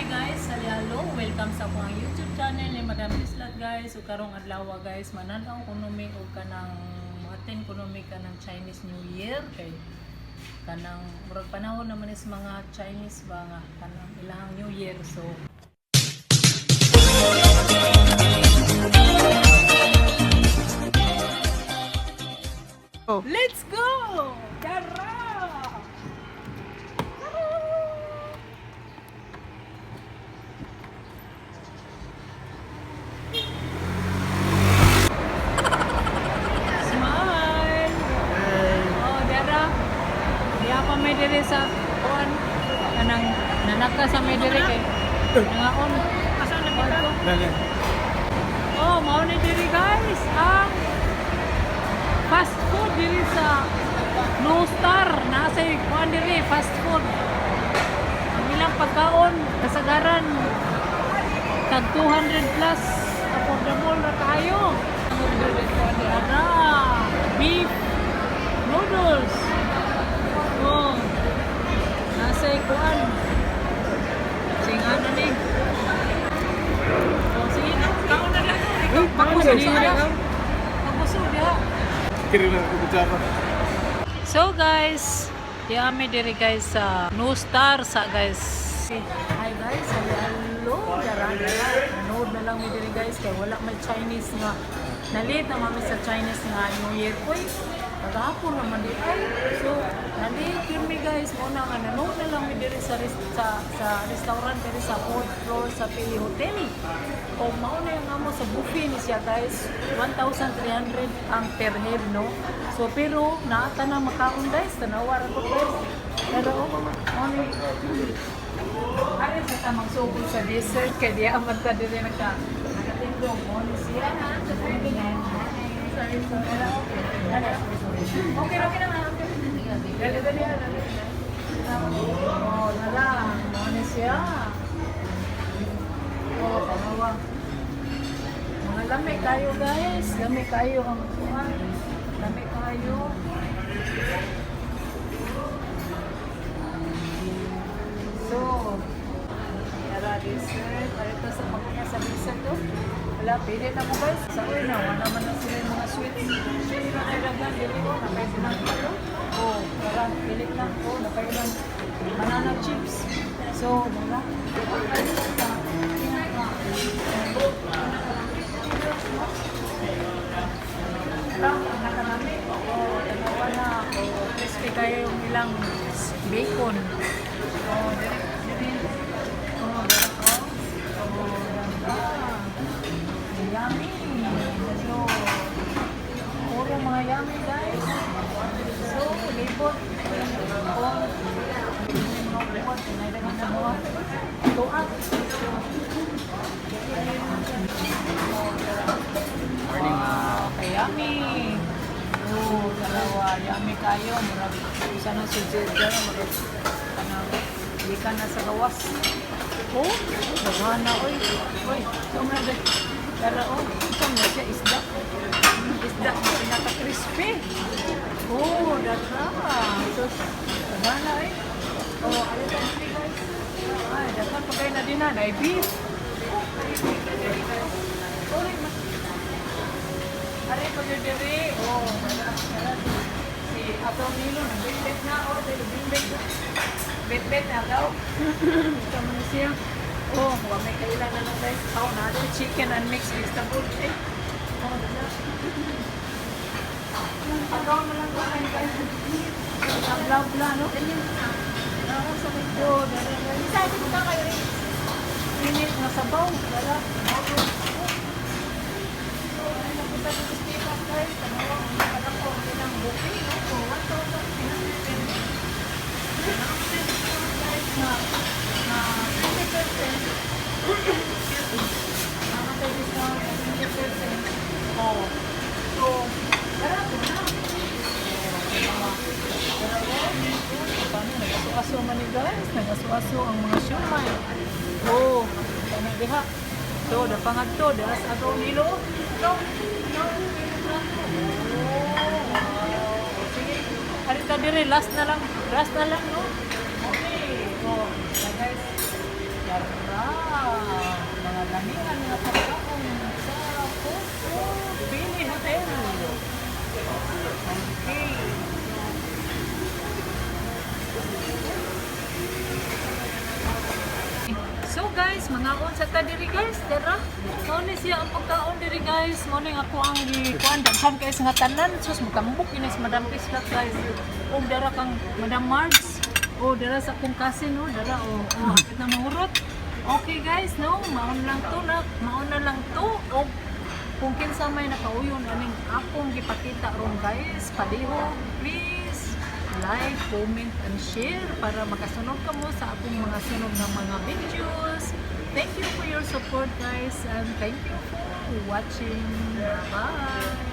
guys, hello, welcome sa akong YouTube channel ni Madam Islat guys. So karong adlaw guys, mananaw kuno mi og kanang atin kuno mi kanang Chinese New Year kay kanang murag panahon naman is mga Chinese ba nga kanang ilang New Year. So let's go! Tara! Smile! Oh, Dara. Diya pa may diri sa kuan. Kanang nanaka sa may diri kay nangaon. Asan na bitaw? Oh, mao ni diri guys. Ang fast food diri sa No Star. Nasa kuan diri fast food. Ang ilang pagkaon kasagaran tag 200 plus affordable ra kayo. Ada beef noodles. Oh. Nasa kuan. Singana ni. Oh, sige na. Kaon na lang. Pagbuso diha. Pagbuso diha. Kiri lang ako bicara. So guys, yami diri guys sa No Star sa guys. Hi guys, hello. Nanood na lang mi diri guys kay wala may Chinese nga. Nalit na mami sa Chinese nga New Year ko. Kagahapon naman di ay. So, nalit yun mi guys. Muna nga nanood na lang mi diri sa restaurant diri sa 4th floor sa Pili Hotel. O mauna yung amo sa buffet ni siya guys. 1,300 ang per head no. So pero naata na makaon guys. Tanawar ko guys. Pero ano ari sa tamang sugod sa dessert kay di aman ta diri nakatindong mo ni siya na. Okay naman. Dali. Oh, nala. Mo ni siya. Oh, tanawa. Mga lami kayo guys. Lami kayo ang kuhan. Lami kayo. So, yara dessert. Parito sa pagkunya sa dessert to. Wala, pili na mo guys. Sa uwi na, wala naman na sila yung mga sweets. Pili na kayo lang dili ko. Napay silang ito. Oh, yara, pili lang ko. Napay lang banana chips. So, wala. Nakalami. Oh, dalawa na. Oh, crispy kayo yung ilang bacon. Oh, diri. Oh, ganda. Yummy. So, puro mga yummy guys. So, libot. Oh, libot. Pinaidagan sa mga tuak. Morning. Okay, yummy. Oh, dalawa. Yummy kayo. Murag isa na si Jeddah. Murag hindi ka na sa gawas. Oh, nagana. Uy, sumada. Pero, oh, ito na siya isda. Isda na pinaka-crispy. Oh, data. So, nagana eh. Oh, ayun tayo guys. Ay, data pa kayo na din na. Ay, beef. Ari ko yung diri. Oh, si Atong Nilo, nag-bet na. Oh, bet na daw. Ito mo na siya. Oh, huwag may kailan na lang guys. Oh, na doon chicken and mixed vegetable. Eh. Oh, dala. Agaw mo lang kain guys. Ang bla-bla, no? Ako sa medyo. Isa, ito ka kayo rin. Init na sabaw. Dala. Guys, ano po ng buffet, no? So, 1,300 guys na 20%. Namatay discount 20%. Oh. So, barato na. Nagasuaso man ni guys. Nagasuaso ang mga siomay. Oh, kaya diha. So, dapangat to. Daras agaw nilo. No. Harita dire last na lang no. Okay. Oh, guys. Yara! Mga lamihan, mga pagkaon sa Puso Bini Hotel. Okay. So guys, mga unsa ta diri guys, tara. Mao ni siya ang pagkaon diri guys. Mao ni ako ang gikuan daghan kay sa tanan. Sus mutambok ini sa Madam Pislat guys. Og dara kang Madam Mars. O dara sa akong cousin no, dara hapit na mahurot. Okay guys, no, maon lang to na, maon na lang to. Og kung kinsa may nakauyon aning akong gipakita ron guys, paliho, please like, comment, and share para makasunod ka mo sa akong mga sunod na mga videos. Thank you for your support guys and thank you for watching. Bye!